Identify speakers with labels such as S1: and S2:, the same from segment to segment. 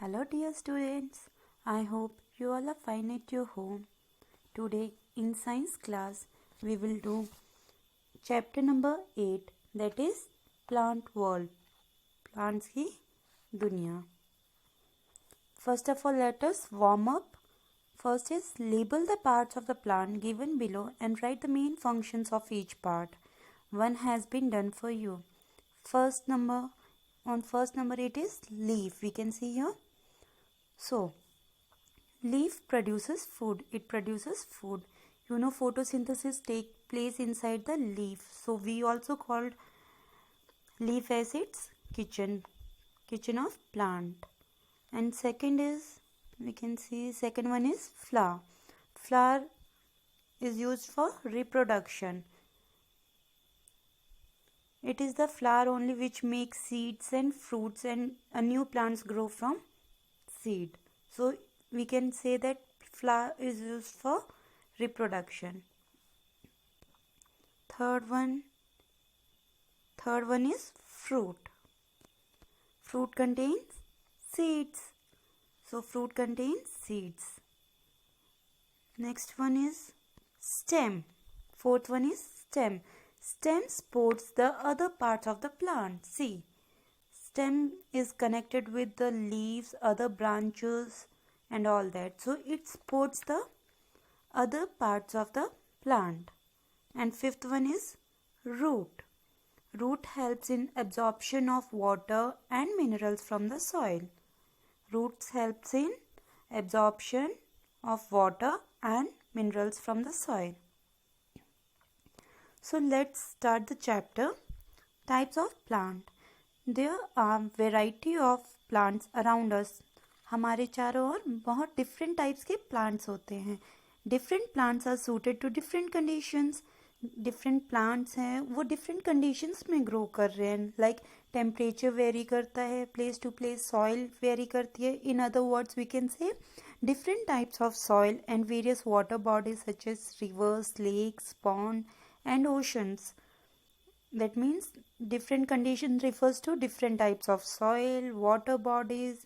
S1: Hello, dear students. I hope you all are fine at your home. Today, in science class, we will do chapter number 8, that is Plant World. Plants की दुनिया. First of all, let us warm up. First is label the parts of the plant given below and write the main functions of each part. One has been done for you. First number it is leaf. We can see here. So, leaf produces food. It produces food. You know, photosynthesis take place inside the leaf. So, we also called leaf as its kitchen of plant. And second is, we can see second one is flower. Flower is used for reproduction. It is the flower only which makes seeds and fruits and new plants grow from seed. So we can say that flower is used for reproduction. Third one is fruit. Fruit contains seeds. So fruit contains seeds. Next one is stem. Fourth one is stem. Stem supports the other parts of the plant. See, stem is connected with the leaves, other branches and all that. So it supports the other parts of the plant. And fifth one is root. Root helps in absorption of water and minerals from the soil. Roots helps in absorption of water and minerals from the soil. So let's start the chapter. Types of plant. There are variety of plants around us. हमारे चारों ओर बहुत different types के plants होते हैं. Different plants are suited to different conditions. Different plants हैं वो different conditions में grow कर रहे हैं. Like temperature vary करता है, place to place soil vary करती है. In other words, we can say different types of soil and various water bodies such as rivers, lakes, ponds and oceans. That means different conditions refers to different types of soil, water bodies.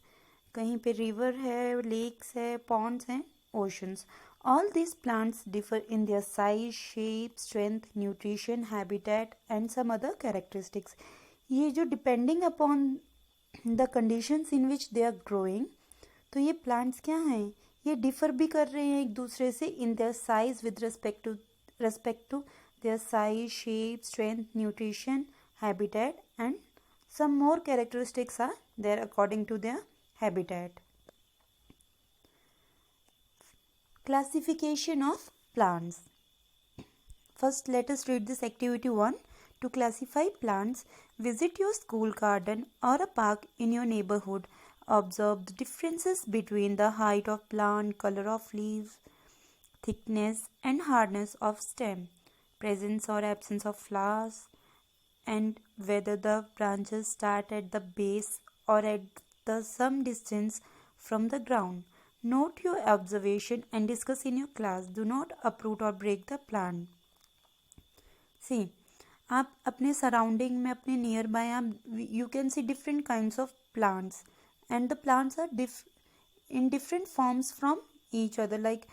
S1: कहीं पे river है, lakes है, ponds हैं, oceans. All these plants differ in their size, shape, strength, nutrition, habitat and some other characteristics. ये जो depending upon the conditions in which they are growing, तो ये plants क्या हैं? ये differ भी कर रहे हैं एक दूसरे से in their size with respect to their size, shape, strength, nutrition, habitat and some more characteristics are there according to their habitat. Classification of plants. First, let us read this activity 1. To classify plants, visit your school garden or a park in your neighborhood. Observe the differences between the height of plant, color of leaves, thickness and hardness of stem, presence or absence of flowers, and whether the branches start at the base or at some distance from the ground. Note your observation and discuss in your class. Do not uproot or break the plant. See, आप अपने surrounding में अपने nearby आप you can see different kinds of plants and the plants are in different forms from each other. Like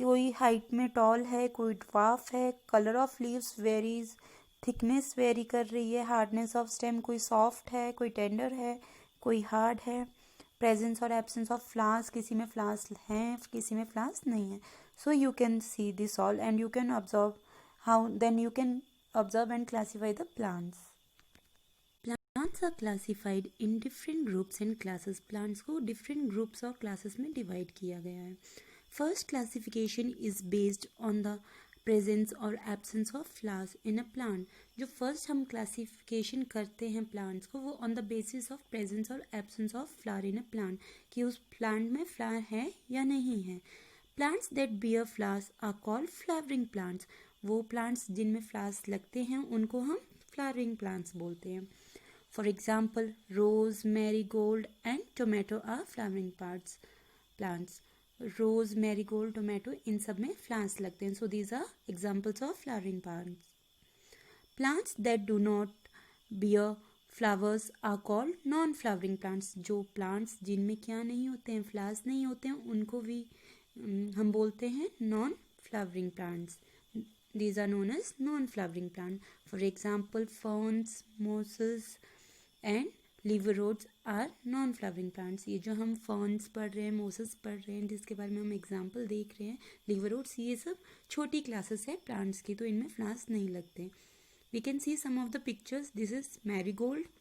S1: कोई height में tall है, कोई dwarf है, colour of leaves varies, thickness vary कर रही है, हार्डनेस ऑफ स्टेम कोई सॉफ्ट है, कोई टेंडर है, कोई हार्ड है, प्रेजेंस और एब्सेंस ऑफ फ्लावर्स, किसी में फ्लावर्स हैं, किसी में फ्लावर्स नहीं है. So you can see this all and you can observe how then you can observe and classify the plants. Plants are classified in different groups and classes. Plants को different groups और classes में divide किया गया है. First classification is based on the presence or absence of flowers in a plant. जो first हम classification करते हैं plants को वो on the basis of presence or absence of flower in a plant, कि उस plant में flower है या नहीं है. Plants that bear flowers are called flowering plants. वो plants जिनमें flowers लगते हैं उनको हम flowering plants बोलते हैं. For example, rose, marigold and tomato are flowering plants. Rose, marigold, tomato इन सब में flowers लगते हैं. So these are examples of flowering plants. Plants that do not bear flowers are called non flowering plants. जो plants जिनमें क्या नहीं होते हैं, फ्लावर्स नहीं होते हैं, उनको भी हम बोलते हैं non flowering plants. These are known as non-flowering plant. For example, ferns, mosses and liverworts are non-flowering plants. ये जो हम ferns पढ़ रहे हैं, mosses पढ़ रहे हैं, जिसके बारे में हम एग्जाम्पल देख रहे हैं, liverworts, ये सब छोटी क्लासेस है प्लांट्स की, तो इनमें फ्लावर्स नहीं लगते. We can see some of the pictures. This is marigold.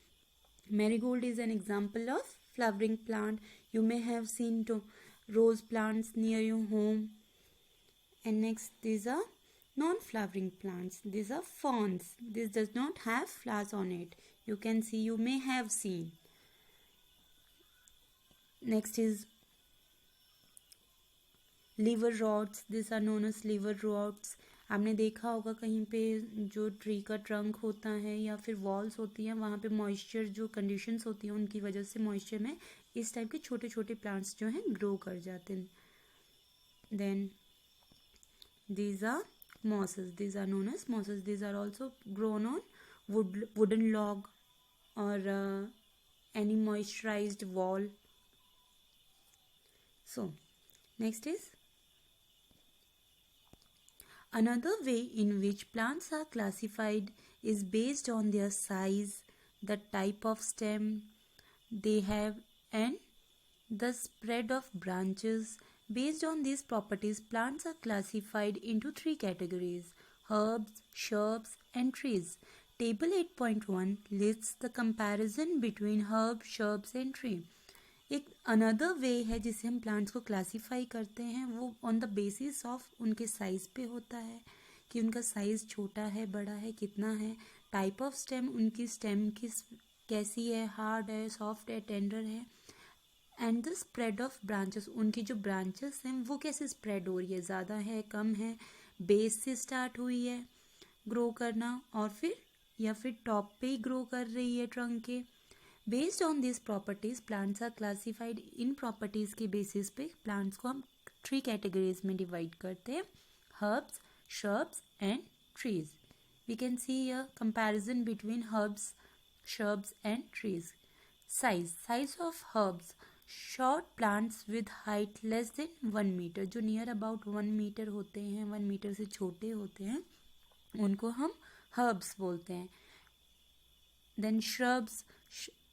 S1: Marigold is an example of flowering plant. You may have seen rose plants near your home. And next, these are non-flowering plants. These are ferns. This does not have flowers on it. You can see, you may have seen. Next is liverworts. These are known as liverworts. आपने देखा होगा कहीं पे जो tree का trunk होता है या फिर वॉल्स होती हैं, वहाँ पे मॉइस्चर जो कंडीशंस होती हैं उनकी वजह से मॉइस्चर में इस टाइप के छोटे छोटे प्लांट्स जो हैं ग्रो कर जाते हैं. Then these are mosses. These are known as mosses. These are also grown on wooden log or any moisturized wall. So next is another way in which plants are classified is based on their size, the type of stem they have, and the spread of branches. Based on these properties, plants are classified into three categories: herbs, shrubs, and trees. Table 8.1 lists the comparison between herbs, shrubs, and tree. एक another way है जिसे हम plants को classify करते हैं, वो on the basis of उनके size पे होता है कि उनका साइज़ छोटा है, बड़ा है, कितना है. टाइप ऑफ स्टेम, उनकी स्टेम कैसी है, हार्ड है, सॉफ्ट है, टेंडर है. And the spread of branches, उनकी जो ब्रांचेस हैं वो कैसे स्प्रेड हो रही है, ज़्यादा है, कम है, बेस से स्टार्ट हुई है ग्रो करना और फिर या फिर टॉप पे ही ग्रो कर रही है ट्रंक के. Based on this properties plants are classified. इन प्रॉपर्टीज के बेसिस पे प्लांट्स को हम थ्री कैटेगरीज में डिवाइड करते हैं: herbs, shrubs and trees. We can see a comparison between herbs, shrubs and trees. Size of herbs, short plants with height less than 1 metre, जो near about 1 metre होते हैं, 1 metre से छोटे होते हैं, उनको हम हर्ब्स बोलते हैं. Then shrubs,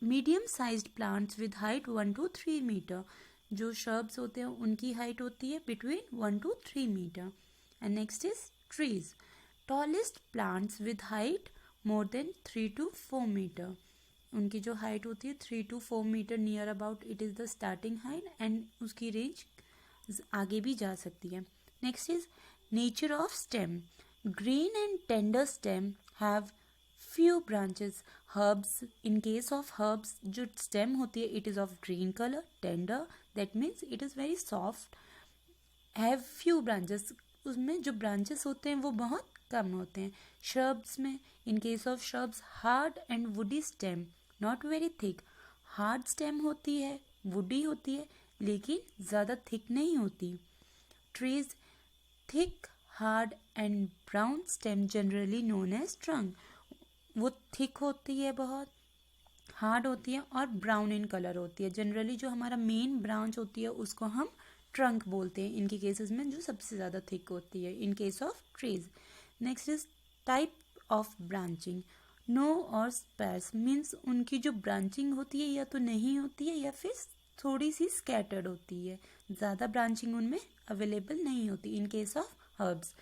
S1: medium sized plants with height 1 to 3 metre. जो श्रब्स होते हैं उनकी हाइट होती है between 1 to 3 metre. And next is trees, tallest plants with height more than 3 to 4 metre. उनकी जो हाइट होती है 3 to 4 metre, near about it is the starting height, and उसकी रेंज आगे भी जा सकती है. Next is nature of stem. Green and tender stem have few branches. Herbs, in case of herbs, जो stem होती है it is of green color, tender, that means it is very soft, have few branches. उसमें जो branches होते हैं वो बहुत कम होते हैं. Shrubs में, in case of shrubs, hard and woody stem, not very thick. Hard stem होती है, woody होती है, लेकिन ज़्यादा thick नहीं होती. Trees, thick, hard and brown stem generally known as trunk. वो थिक होती है, बहुत हार्ड होती है और ब्राउन इन कलर होती है. जनरली जो हमारा मेन ब्रांच होती है उसको हम ट्रंक बोलते हैं इनकी केसेस में, जो सबसे ज़्यादा थिक होती है in case of trees. Next is type of branching. No और स्पर्स मीन्स उनकी जो ब्रांचिंग होती है या तो नहीं होती है या फिर थोड़ी सी स्कैटर्ड होती है, ज़्यादा ब्रांचिंग उनमें अवेलेबल नहीं होती इन case of herbs.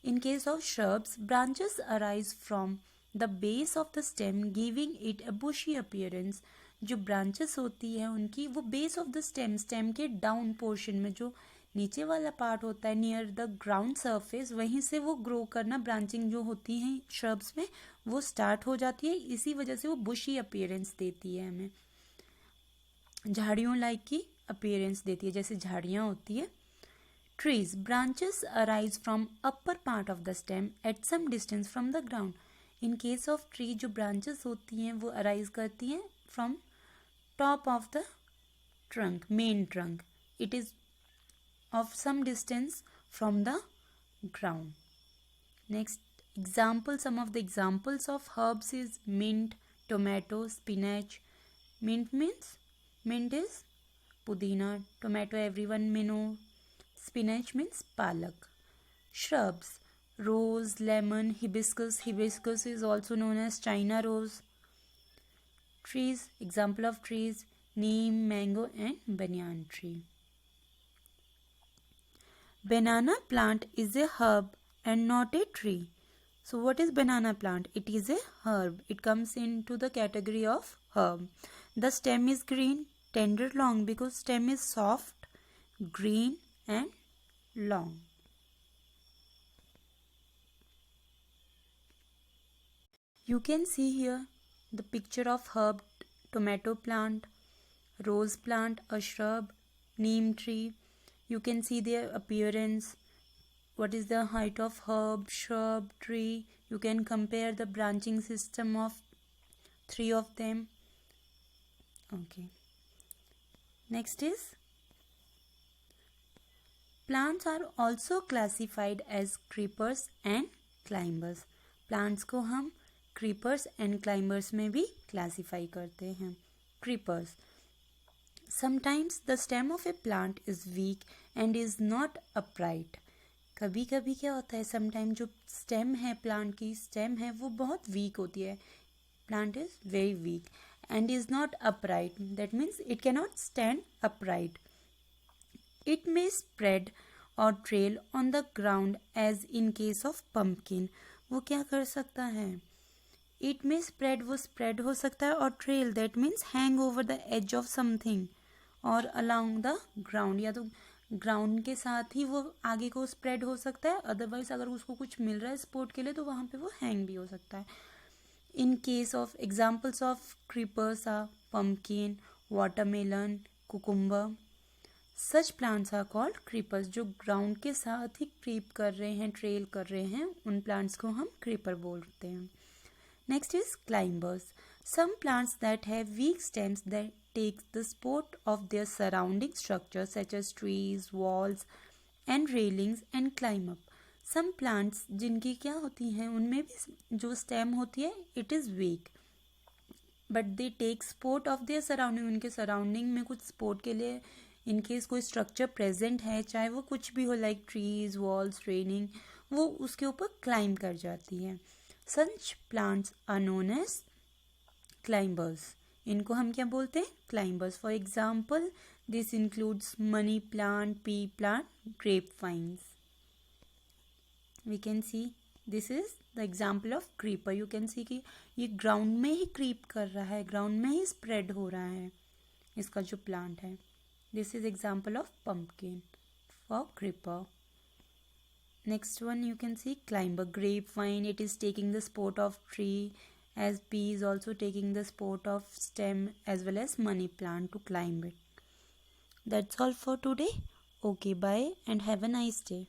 S1: In case of shrubs, branches arise from the base of the stem, giving it a bushy appearance. जो branches होती है उनकी, वो base of the stem के down portion में जो नीचे वाला पार्ट होता है near the ground surface, वहीं से वो grow करना, branching जो होती हैं shrubs में वो start हो जाती है. इसी वजह से वो bushy appearance देती है हमें, झाड़ियों like की appearance देती है जैसे झाड़ियाँ होती है. Trees, branches arise from upper part of the stem at some distance from the ground. In case of tree, जो branches होती हैं वो arise करती हैं from top of the trunk, main trunk. It is of some distance from the ground. Next example, some of the examples of herbs is mint, tomato, spinach. Mint is pudina. Tomato everyone may know. Spinach means palak. Shrubs: rose, lemon, hibiscus. Hibiscus is also known as China rose. Trees: example of trees: neem, mango and banyan tree. Banana plant is a herb and not a tree. So what is banana plant? It is a herb. It comes into the category of herb. The stem is green, tender, long, because stem is soft, green and long. You can see here the picture of herb: tomato plant, rose plant, a shrub, neem tree. You can see their appearance. What is the height of herb, shrub, tree? You can compare the branching system of three of them. Okay. Next is, plants are also classified as creepers and climbers. Plants को हम creepers and climbers में भी classify करते हैं. Creepers. Sometimes the stem of a plant is weak and is not upright. कभी कभी क्या होता है, समटाइम जो स्टेम है, प्लांट की स्टेम है, वो बहुत वीक होती है. Plant is very weak and is not upright. That means it can not stand upright. It may spread or trail on the ground as in case of pumpkin. वो क्या कर सकता है? इट मे स्प्रेड, वो spread हो सकता है, और trail that means hang over the edge of something or along the ground. या तो ग्राउंड के साथ ही वो आगे को स्प्रेड हो सकता है, अदरवाइज अगर उसको कुछ मिल रहा है सपोर्ट के लिए तो वहाँ पे वो हैंग भी हो सकता है. In case of examples of creepers are pumpkin, watermelon, cucumber. Such plants are called creepers. जो ग्राउंड के साथ ही क्रीप कर रहे हैं, ट्रेल कर रहे हैं, उन प्लांट्स को हम क्रीपर बोलते हैं. Next is climbers. Some plants that have weak stems that take the support of their surrounding structure such as trees, walls and railings and climb up. Some plants जिनकी क्या होती हैं, उनमें भी जो stem होती है it is weak but they take support of their surrounding. उनके surrounding में कुछ support के लिए in case कोई structure present है, चाहे वो कुछ भी हो, like trees, walls, railing, वो उसके ऊपर climb कर जाती है. Such plants are known as climbers. इनको हम क्या बोलते हैं? Climbers. For example this includes money plant, pea plant, grape vines. We can see this is the example of creeper. You can see कि ये ग्राउंड में ही क्रीप कर रहा है, ग्राउंड में ही स्प्रेड हो रहा है इसका जो प्लांट है. This is example of pumpkin for creeper. Next one you can see climber. Grape vine, it is taking the support of tree, as pea is also taking the support of stem as well as money plant to climb it. That's all for today. Okay, bye and have a nice day.